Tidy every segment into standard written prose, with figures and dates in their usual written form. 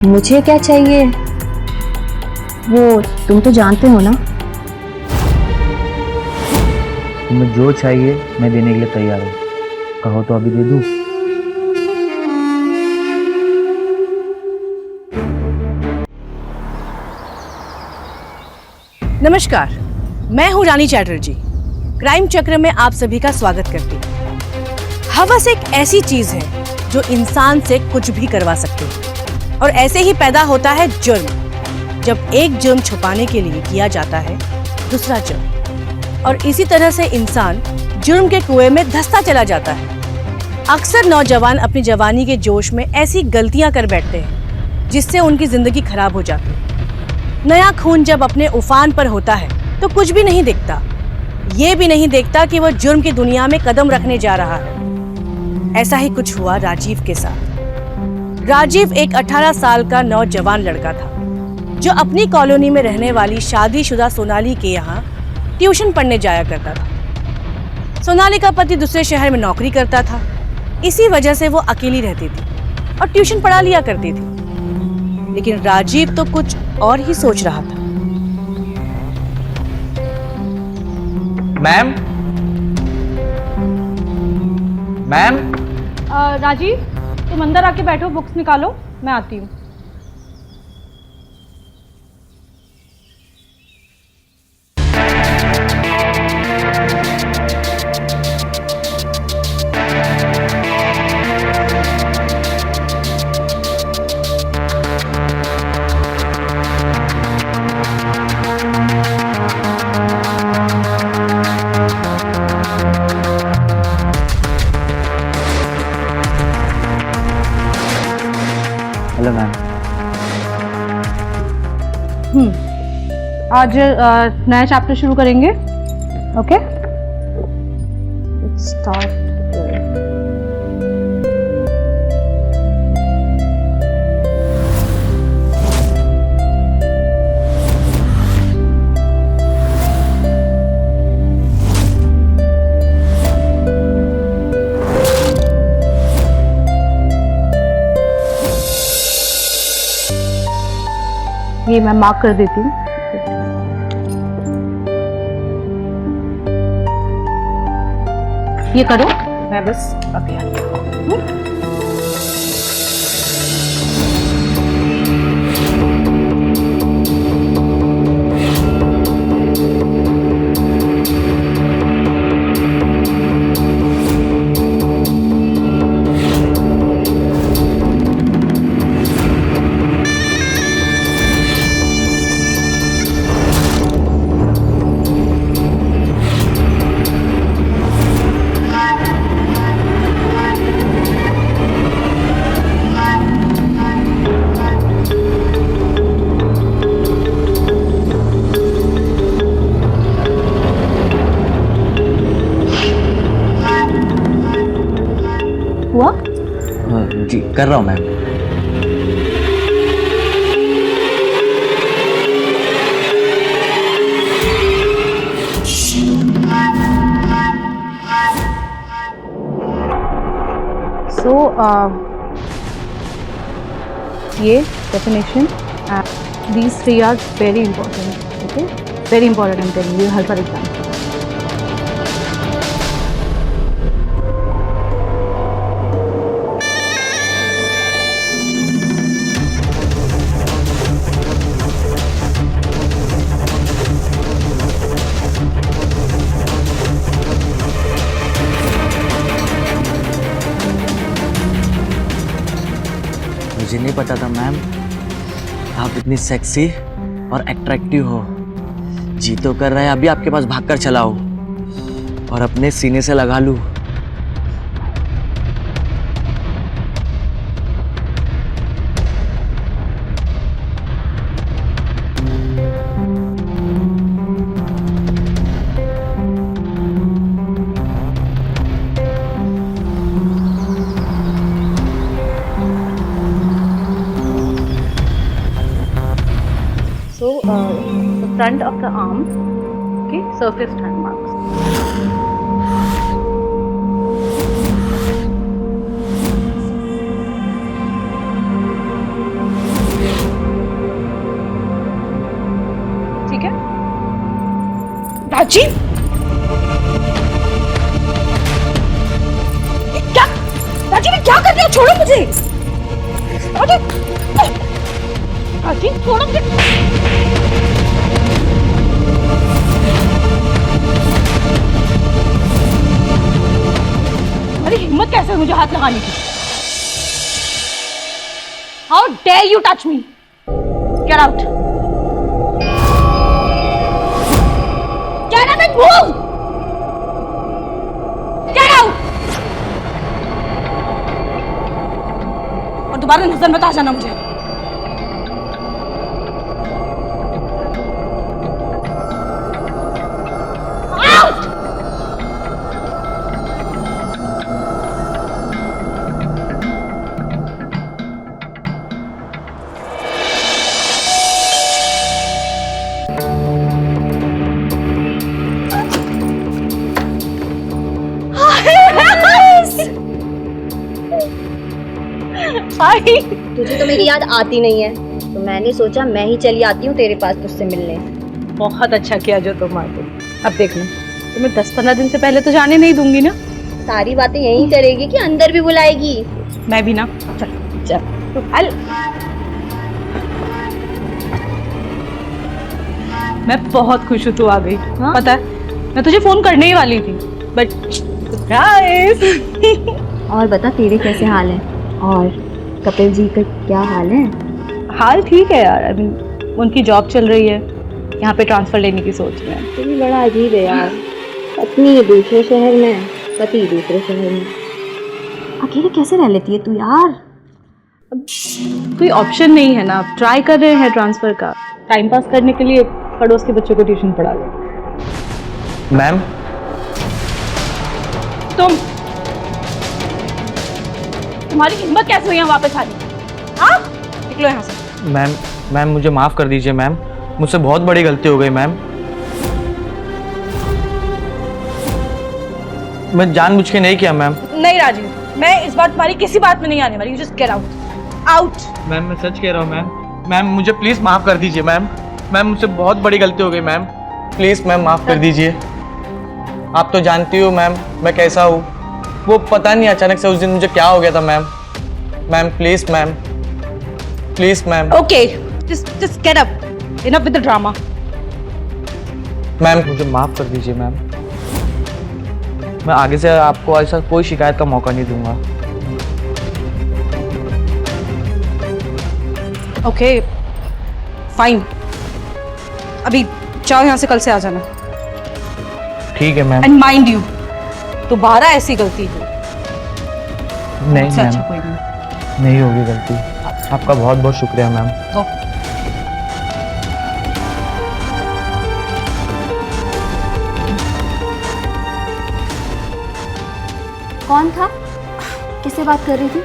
मुझे क्या चाहिए वो तुम तो जानते हो ना। तुम्हें जो चाहिए मैं देने के लिए तैयार हूँ। कहो तो अभी दे दूँ। नमस्कार, मैं हूं रानी चैटर्जी। क्राइम चक्र में आप सभी का स्वागत करती हूं। हवस एक ऐसी चीज है जो इंसान से कुछ भी करवा सकती है और ऐसे ही पैदा होता है जुर्म। जब एक जुर्म छुपाने के लिए किया जाता है दूसरा जुर्म, और इसी तरह से इंसान जुर्म के कुएं में धंसता चला जाता है। अक्सर नौजवान अपनी जवानी के जोश में ऐसी गलतियां कर बैठते हैं जिससे उनकी जिंदगी खराब हो जाती है। नया खून जब अपने उफान पर होता है तो कुछ भी नहीं दिखता, ये भी नहीं देखता कि वह जुर्म की दुनिया में कदम रखने जा रहा है। ऐसा ही कुछ हुआ राजीव के साथ। राजीव एक 18 साल का नौजवान लड़का था जो अपनी कॉलोनी में रहने वाली शादीशुदा सोनाली के यहाँ ट्यूशन पढ़ने जाया करता था। सोनाली का पति दूसरे शहर में नौकरी करता था, इसी वजह से वो अकेली रहती थी और ट्यूशन पढ़ा लिया करती थी। लेकिन राजीव तो कुछ और ही सोच रहा था। मैम मैम राजीव, तुम अंदर आके बैठो, बुक्स निकालो, मैं आती हूँ। Hello ma'am. आज नया चैप्टर शुरू करेंगे। Okay, start. ये मैं मार्क कर देती हूँ। ये करो, मैं बस अभी आती हूँ। हुआ? जी कर रहा हूँ मैम। So, ये definition, these three are very important. Okay, very important. I'm telling you, help for example. मुझे नहीं पता था मैम आप इतनी सेक्सी और अट्रैक्टिव हो। जी तो कर रहा है अभी आपके पास भागकर चलाओ और अपने सीने से लगा लूं। So, the front of the arm, okay, surface hand marks. Rajiv, क्या राजीव क्या कर रहे हो? छोड़ो मुझे। राजीव छोड़ो मुझे। अरे हिम्मत कैसे मुझे हाथ लगाने की? How dare you touch me? Get out. Get up and move. Get out. और दोबारा नजर मत आ जाना मुझे। Out. तुझे तो मेरी याद आती नहीं है, तो मैंने सोचा मैं ही चली आती हूँ तेरे पास तुझसे मिलने। बहुत अच्छा किया जो तुम आ गई। अब देख लो, तुम्हें 10-15 दिन से पहले तो जाने नहीं दूंगी ना। सारी बातें यहीं करेगी कि अंदर भी बुलाएगी? मैं भी ना। चल चल। मैं बहुत खुश हूँ तू आ गई। हाँ? पता है मैं तुझे फोन करने ही वाली थी, बट सरप्राइज। और बता तेरे कैसे हाल है, और कपिल जी का क्या हाल है? हाल ठीक है यार। आई मीन उनकी जॉब चल रही है, यहाँ पे ट्रांसफर लेने की सोच रहे हैं। तो भी बड़ा अजीब है यार, पत्नी दूसरे शहर में, पति दूसरे शहर में, अकेले कैसे रह लेती है तू यार? अब कोई ऑप्शन नहीं है ना, अब ट्राई कर रहे हैं ट्रांसफर का। टाइम पास करने के लिए पड़ोस के बच्चों को ट्यूशन पढ़ा दो। मैम, तुम्हारी हिम्मत कैसे हुई यहाँ वापस आने की? हाँ निकलो यहाँ से। मैम मुझे माफ़ कर दीजिए मैम, मुझसे बहुत बड़ी गलती हो गई मैम। मैं जानबूझ के नहीं किया मैम। नहीं राजीव, मैं इस बार तुम्हारी किसी बात में नहीं आने वाली। You just get out. Out. Ma'am मैं सच कह रहा हूँ मैम। मैम मुझे प्लीज़ माफ़ कर दीजिए मैम। मैम मुझसे बहुत बड़ी गलती हो गई मैम, प्लीज़ मैम माफ़ कर दीजिए। आप तो जानती हो मैम मैं कैसा हूँ। वो पता नहीं अचानक से उस दिन मुझे क्या हो गया था ma'am. Ma'am please ma'am, please ma'am. Okay, just get up. Enough with the drama. Ma'am मुझे माफ़ कर दीजिए मैम। मैं आगे से आपको ऐसा कोई शिकायत का मौका नहीं दूंगा। ओके फाइन, अभी जाओ यहाँ से, कल से आ जाना। ठीक है मैम। एंड माइंड यू, दोबारा ऐसी गलती हो नहीं उससे अच्छा मैम, कोई नहीं। नहीं होगी गलती। आपका बहुत बहुत शुक्रिया मैम। गो। कौन था, किससे बात कर रही थी?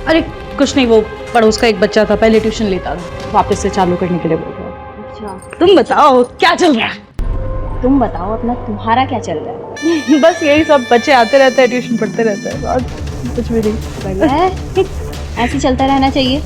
अरे कुछ नहीं, वो पड़ोस का एक बच्चा था, पहले ट्यूशन लेता था, वापस से चालू करने के लिए बोल रहा था। अच्छा, तुम बताओ क्या चल रहा है? तुम बताओ अपना, तुम्हारा क्या चल रहा है? बस यही सब, बच्चे आते रहते हैं, ट्यूशन पढ़ते रहते हैं, और कुछ भी नहीं। बढ़िया है, ऐसे ही चलता रहना चाहिए।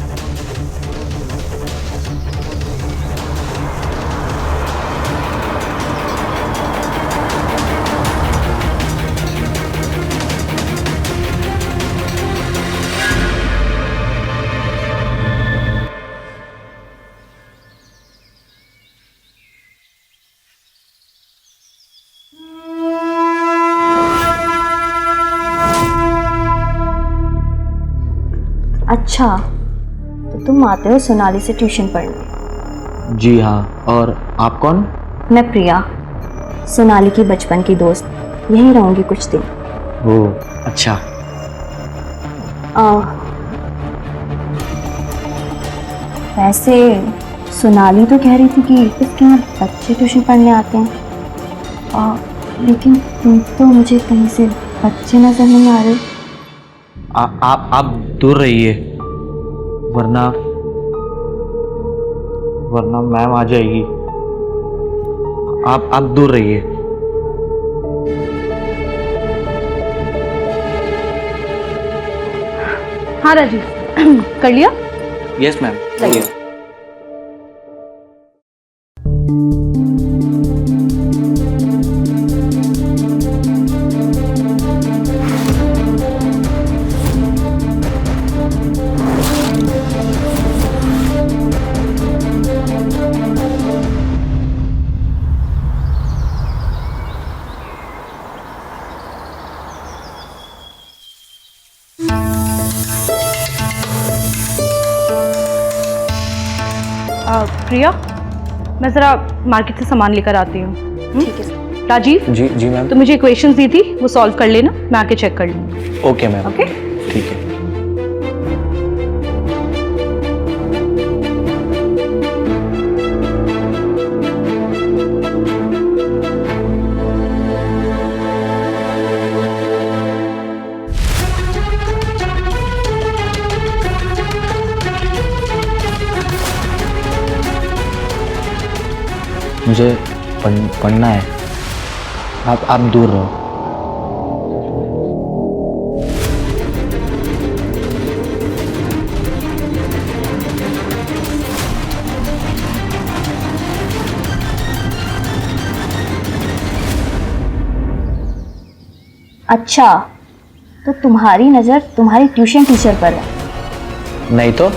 अच्छा, तो तुम आते हो सोनाली से ट्यूशन पढ़ने? जी हाँ, और आप कौन? मैं प्रिया, सोनाली की बचपन की दोस्त। यहीं रहूंगी कुछ दिन। ओह अच्छा। वैसे सोनाली तो कह रही थी कि इसके यहाँ बच्चे ट्यूशन पढ़ने आते हैं, लेकिन तुम तो मुझे कहीं से बच्चे नजर नहीं आ रहे। आप दूर रहिए, वरना मैम आ जाएगी। आप दूर रहिए। हाँ राजीव, कर लिया? Yes ma'am. चलिए। प्रिया, मैं ज़रा मार्केट से सामान लेकर आती हूँ। ठीक है सर। राजीव, जी जी मैम। तो मुझे इक्वेशंस दी थी, वो सॉल्व कर लेना, मैं आके चेक कर लूँगी। Okay ma'am. ओके। ठीक है। मुझे पढ़ना है। आप दूर रहो। अच्छा, तो तुम्हारी नज़र तुम्हारी ट्यूशन टीचर पर है। नहीं तो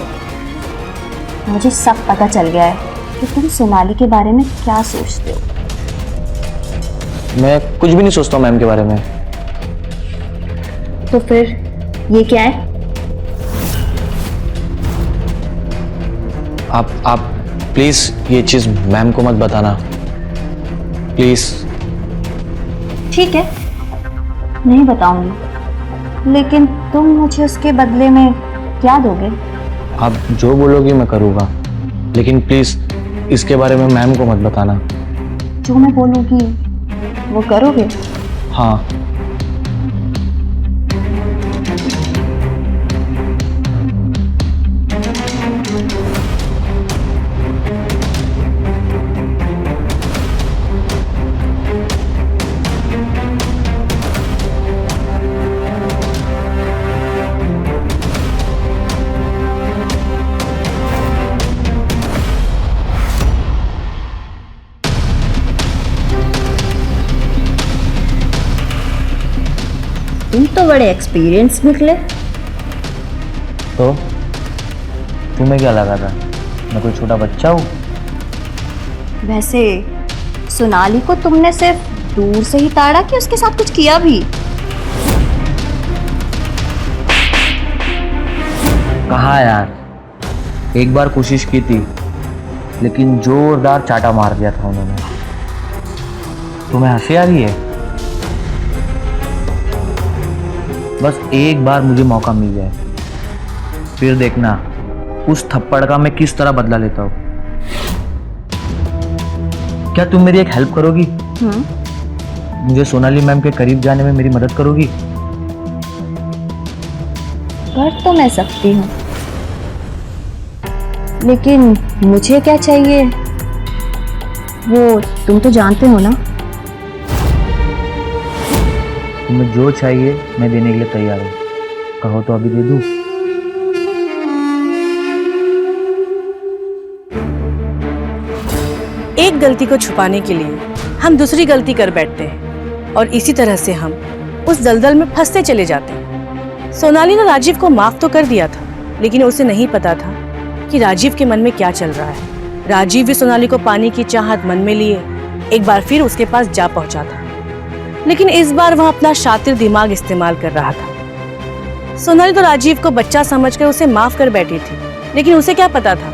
मुझे सब पता चल गया है कि तुम सोनाली के बारे में क्या सोचते हो। मैं कुछ भी नहीं सोचता हूँ मैम के बारे में। तो फिर ये क्या है? आप प्लीज ये चीज मैम को मत बताना, प्लीज। ठीक है, नहीं बताऊंगी, लेकिन तुम मुझे उसके बदले में क्या दोगे? आप जो बोलोगी मैं करूँगा, लेकिन प्लीज इसके बारे में मैम को मत बताना। जो मैं बोलूँगी वो करोगे? हाँ। तुम तो बड़े एक्सपीरियंस निकले। तो तुम्हें क्या लगा था मैं कोई छोटा बच्चा हूँ? वैसे सोनाली को तुमने सिर्फ दूर से ही ताड़ा कि उसके साथ कुछ किया भी? कहाँ यार, एक बार कोशिश की थी, लेकिन जोरदार चाटा मार दिया था उन्होंने। तुम्हें हंसी आ रही है? बस एक बार मुझे मौका मिल जाए, फिर देखना उस थप्पड़ का मैं किस तरह बदला लेता हूँ। क्या तुम मेरी एक हेल्प करोगी? मुझे सोनाली मैम के करीब जाने में मेरी मदद करोगी? कर तो मैं सकती हूँ, लेकिन मुझे क्या चाहिए वो तुम तो जानते हो ना। तुम्हें जो चाहिए मैं देने के लिए तैयार हूँ, कहो तो अभी दे दूँ। एक गलती को छुपाने के लिए हम दूसरी गलती कर बैठते हैं और इसी तरह से हम उस दलदल में फंसते चले जाते हैं। सोनाली ने राजीव को माफ तो कर दिया था, लेकिन उसे नहीं पता था कि राजीव के मन में क्या चल रहा है। राजीव भी सोनाली को पाने की चाहत मन में लिए एक बार फिर उसके पास जा पहुंचा था, लेकिन इस बार वह अपना शातिर दिमाग इस्तेमाल कर रहा था। सोनाली तो राजीव को बच्चा समझकर उसे माफ कर बैठी थी, लेकिन उसे क्या पता था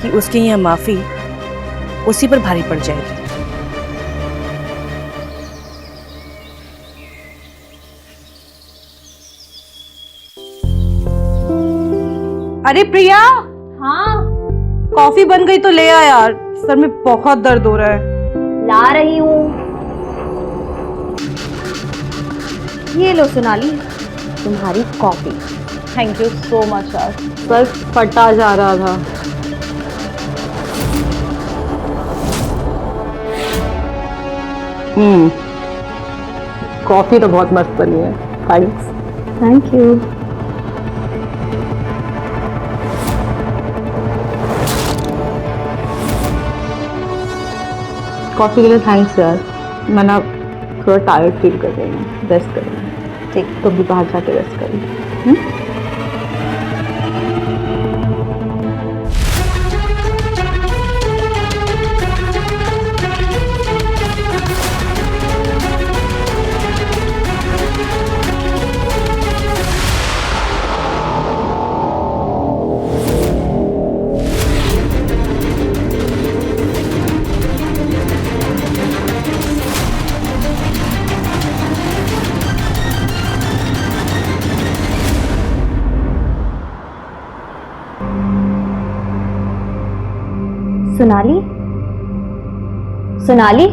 कि उसकी यह माफी उसी पर भारी पड़ जाएगी। अरे प्रिया, हाँ, कॉफी बन गई तो ले आ यार, सर में बहुत दर्द हो रहा है। ला रही हूँ। ये लो सोनाली, तुम्हारी coffee. Thank you so much यार, सर फटा जा रहा था। कॉफी तो बहुत मस्त बनी है, थैंक्स। Thank you. कॉफी के लिए थैंक्स यार, मैं ना थोड़ा टायर्ड फील कर रही हूँ, रेस्ट कर रही हूँ। ठीक, तो भी बाहर जाके रेस्ट करेंगे। सोनाली, सोनाली,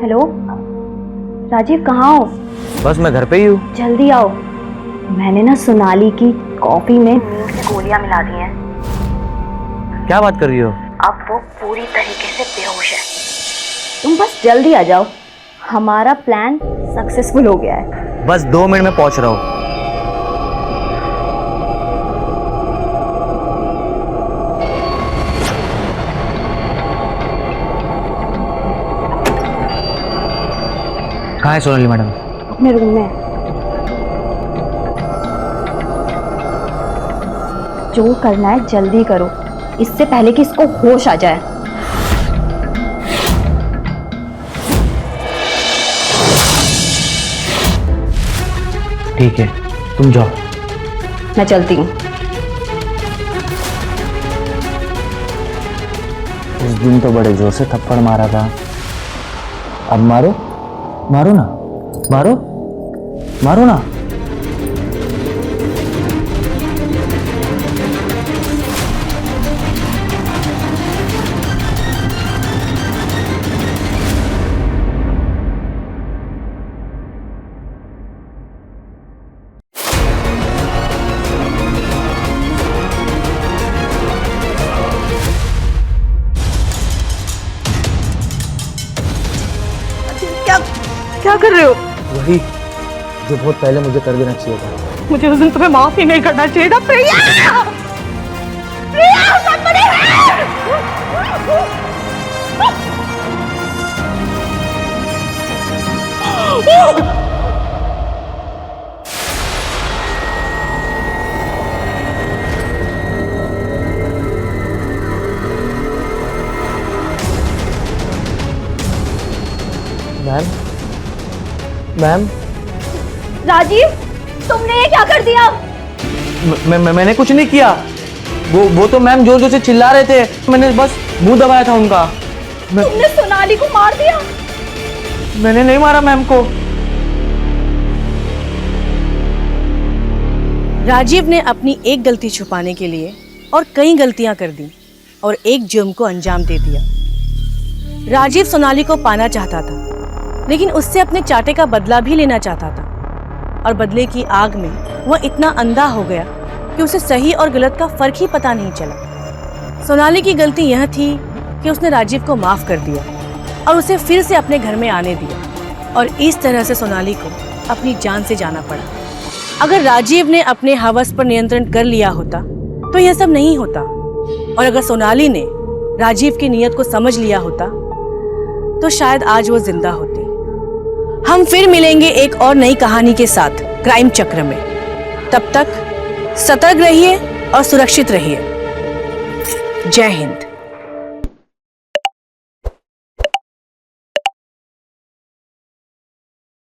हेलो राजीव, कहाँ हो? बस मैं घर पे ही हूँ। जल्दी आओ, मैंने ना सोनाली की कॉफी में नींद की गोलियां मिला दी हैं। क्या बात कर रही हो? अब वो पूरी तरीके से बेहोश है। तुम बस जल्दी आ जाओ, हमारा प्लान सक्सेसफुल हो गया है। बस 2 मिनट में पहुंच रहा हूँ। कहाँ है सोनाली मैडम? अपने रूम में। जो करना है जल्दी करो, इससे पहले कि इसको होश आ जाए। ठीक है, तुम जाओ। मैं चलती हूँ। उस दिन तो बड़े जोर से थप्पड़ मारा था, अब मारो, मारो ना, मारो, मारो ना। क्या कर रहे हो? वही जो बहुत पहले मुझे कर देना चाहिए था। मुझे उस दिन तुम्हें माफ ही नहीं करना चाहिए था। Priya! Priya, somebody help! Ma'am, ma'am, Rajeev, तुमने ये क्या कर दिया? मैंने कुछ नहीं किया। वो तो मैम जोर जोर से चिल्ला रहे थे, मैंने बस मुंह दबाया था उनका। तुमने सोनाली को मार दिया? मैंने नहीं मारा मैम को। राजीव ने अपनी एक गलती छुपाने के लिए और कई गलतियां कर दी और एक जुर्म को अंजाम दे दिया। राजीव सोनाली को पाना चाहता था, लेकिन उससे अपने चाटे का बदला भी लेना चाहता था, और बदले की आग में वह इतना अंधा हो गया कि उसे सही और गलत का फर्क ही पता नहीं चला। सोनाली की गलती यह थी कि उसने राजीव को माफ कर दिया और उसे फिर से अपने घर में आने दिया, और इस तरह से सोनाली को अपनी जान से जाना पड़ा। अगर राजीव ने अपने हवस पर नियंत्रण कर लिया होता तो यह सब नहीं होता, और अगर सोनाली ने राजीव की नीयत को समझ लिया होता तो शायद आज वो जिंदा होती। हम फिर मिलेंगे एक और नई कहानी के साथ क्राइम चक्र में। तब तक सतर्क रहिए और सुरक्षित रहिए। जय हिंद।